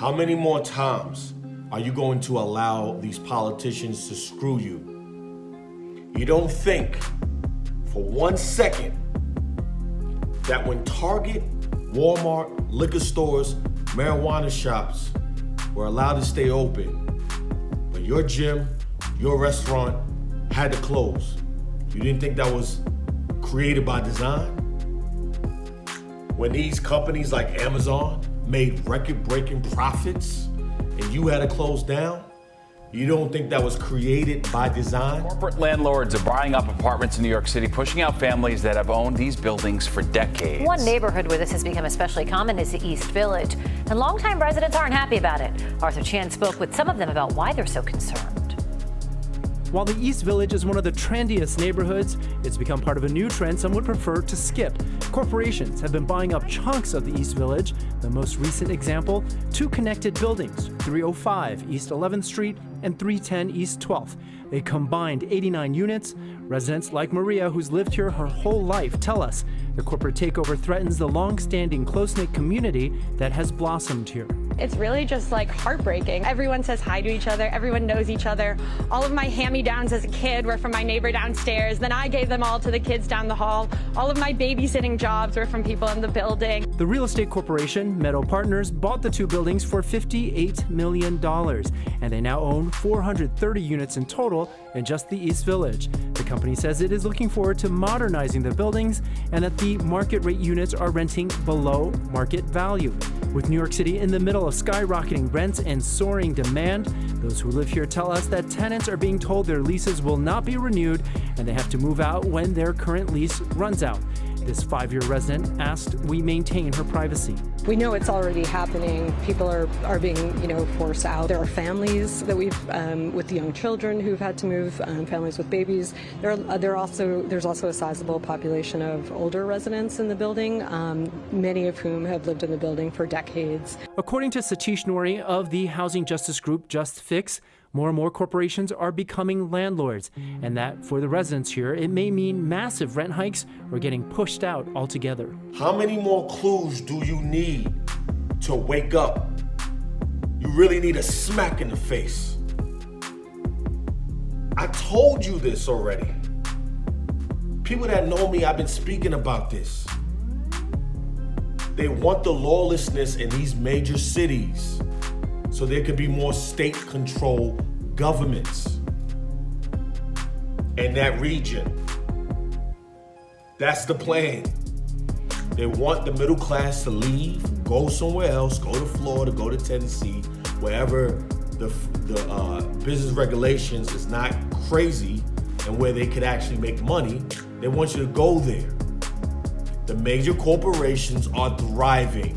How many more times are you going to allow these politicians to screw you? You don't think for 1 second that when Target, Walmart, liquor stores, marijuana shops were allowed to stay open, but your gym, your restaurant had to close, you didn't think that was created by design? When these companies like Amazon made record-breaking profits and you had to close down, you don't think that was created by design? Corporate landlords are buying up apartments in New York City, pushing out families that have owned these buildings for decades. One neighborhood where this has become especially common is the East Village, and longtime residents aren't happy about it. Arthur Chan spoke with some of them about why they're so concerned. While the East Village is one of the trendiest neighborhoods, it's become part of a new trend some would prefer to skip. Corporations have been buying up chunks of the East Village. The most recent example, two connected buildings, 305 East 11th Street and 310 East 12th. A combined 89 units. Residents like Maria, who's lived here her whole life, tell us the corporate takeover threatens the long-standing close-knit community that has blossomed here. It's really just like heartbreaking. Everyone says hi to each other. Everyone knows each other. All of my hand-me-downs as a kid were from my neighbor downstairs. Then I gave them all to the kids down the hall. All of my babysitting jobs were from people in the building. The real estate corporation, Meadow Partners, bought the two buildings for $58 million, and they now own 430 units in total in just the East Village. The company says it is looking forward to modernizing the buildings and that the market rate units are renting below market value. With New York City in the middle of skyrocketing rents and soaring demand, those who live here tell us that tenants are being told their leases will not be renewed and they have to move out when their current lease runs out. This 5-year resident asked we maintain her privacy. We know it's already happening. People are being, forced out. There are families that with young children who've had to move, families with babies. There's also a sizable population of older residents in the building, many of whom have lived in the building for decades. According to Satish Nori of the housing justice group Just Fix, more and more corporations are becoming landlords, and that for the residents here, it may mean massive rent hikes or getting pushed out altogether. How many more clues do you need to wake up? You really need a smack in the face. I told you this already. People that know me, I've been speaking about this. They want the lawlessness in these major cities so there could be more state-controlled governments in that region. That's the plan. They want the middle class to leave, go somewhere else, go to Florida, go to Tennessee, wherever the business regulations is not crazy and where they could actually make money. They want you to go there. The major corporations are thriving.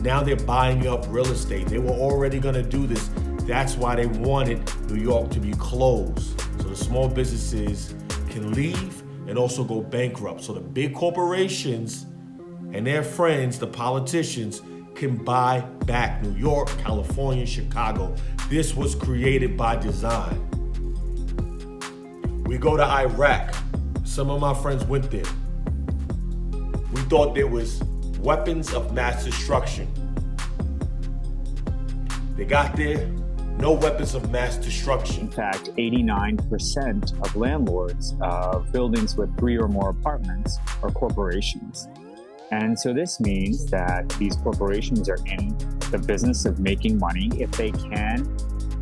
Now they're buying up real estate. They were already gonna do this. That's why they wanted New York to be closed, so the small businesses can leave and also go bankrupt. So the big corporations and their friends, the politicians, can buy back New York, California, Chicago. This was created by design. We go to Iraq. Some of my friends went there. We thought there was weapons of mass destruction. They got there, no weapons of mass destruction. In fact, 89% of landlords of buildings with 3 or more apartments are corporations. And so this means that these corporations are in the business of making money. If they can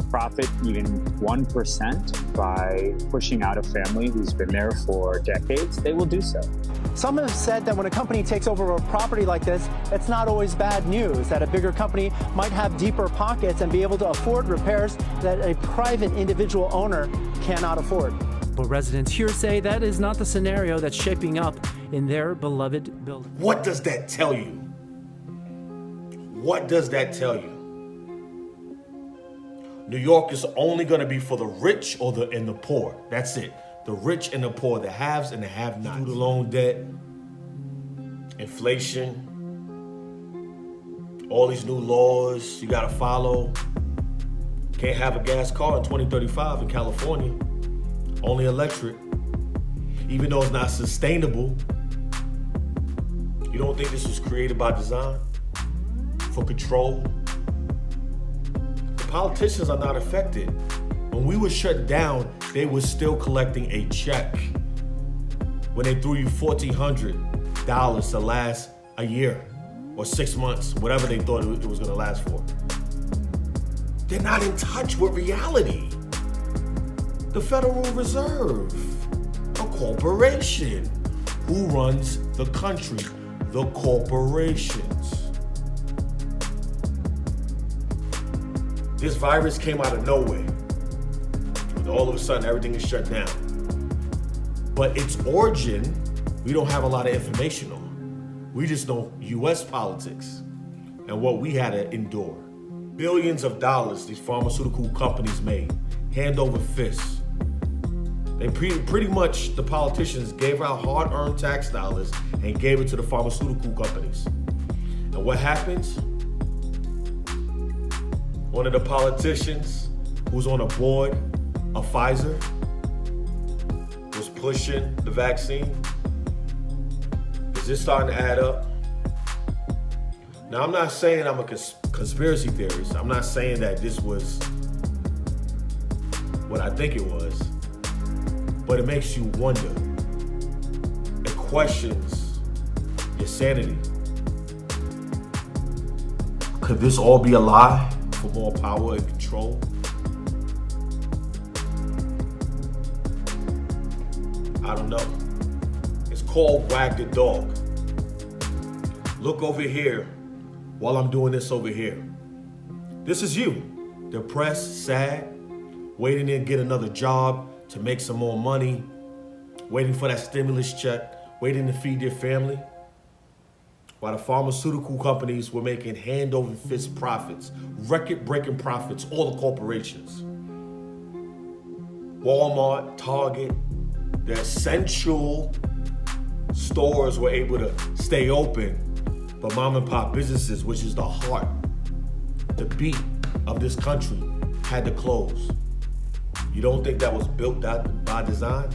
profit even 1% by pushing out a family who's been there for decades, they will do so. Some have said that when a company takes over a property like this, it's not always bad news, that a bigger company might have deeper pockets and be able to afford repairs that a private individual owner cannot afford. But residents here say that is not the scenario that's shaping up in their beloved building. What does that tell you? What does that tell you? New York is only going to be for the rich and the poor. That's it. The rich and the poor, the haves and the have-nots. Student loan debt, inflation, all these new laws you got to follow. Can't have a gas car in 2035 in California. Only electric. Even though it's not sustainable. You don't think this was created by design? For control? Politicians are not affected. When we were shut down, they were still collecting a check. When they threw you $1,400 to last a year or 6 months, whatever they thought it was gonna last for. They're not in touch with reality. The Federal Reserve, a corporation. Who runs the country? The corporations. This virus came out of nowhere. All of a sudden, everything is shut down. But its origin, we don't have a lot of information on. We just know US politics and what we had to endure. Billions of dollars these pharmaceutical companies made, hand over fist. They pretty much, the politicians gave out hard-earned tax dollars and gave it to the pharmaceutical companies. And what happens? One of the politicians who's on a board of Pfizer was pushing the vaccine. Is this starting to add up? Now, I'm not saying I'm a conspiracy theorist. I'm not saying that this was what I think it was. But it makes you wonder. It questions your sanity. Could this all be a lie for more power and control? I don't know. It's called Wag the Dog. Look over here while I'm doing this over here. This is you, depressed, sad, waiting to get another job, to make some more money, waiting for that stimulus check, waiting to feed your family. While the pharmaceutical companies were making hand over fist profits, record-breaking profits, all the corporations. Walmart, Target, the essential stores were able to stay open, but mom and pop businesses, which is the heart, the beat of this country, had to close. You don't think that was built by design?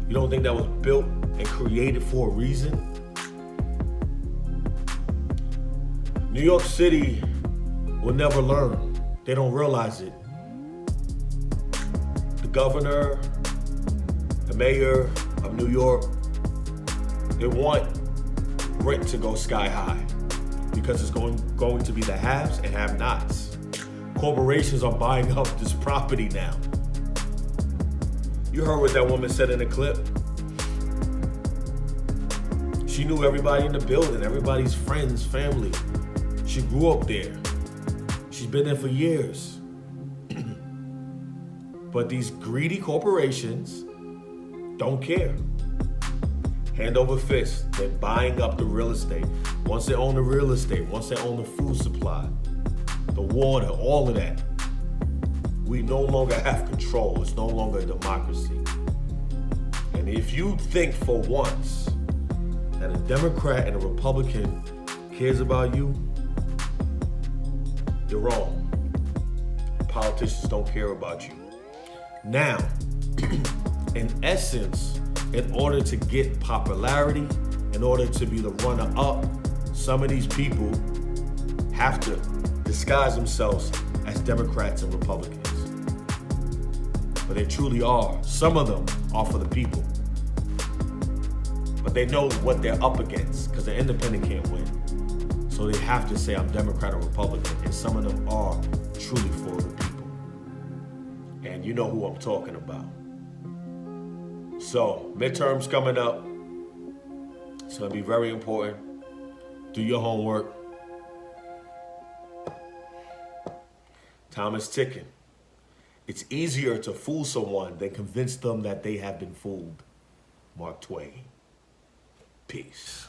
You don't think that was built and created for a reason? New York City will never learn. They don't realize it. The governor, the mayor of New York, they want rent to go sky high because it's going to be the haves and have-nots. Corporations are buying up this property now. You heard what that woman said in the clip. She knew everybody in the building, everybody's friends, family. She grew up there. She's been there for years. But these greedy corporations don't care. Hand over fist, they're buying up the real estate. Once they own the real estate, once they own the food supply, the water, all of that, we no longer have control. It's no longer a democracy. And if you think for once that a Democrat and a Republican cares about you, you're wrong. Politicians don't care about you. Now, in essence, in order to get popularity, in order to be the runner-up, some of these people have to disguise themselves as Democrats and Republicans. But they truly are. Some of them are for the people. But they know what they're up against because the independent can't win. So they have to say, I'm Democrat or Republican. And some of them are truly for the people. And you know who I'm talking about. So, midterms coming up. It's going to be very important. Do your homework. Time is ticking. It's easier to fool someone than convince them that they have been fooled. Mark Twain. Peace.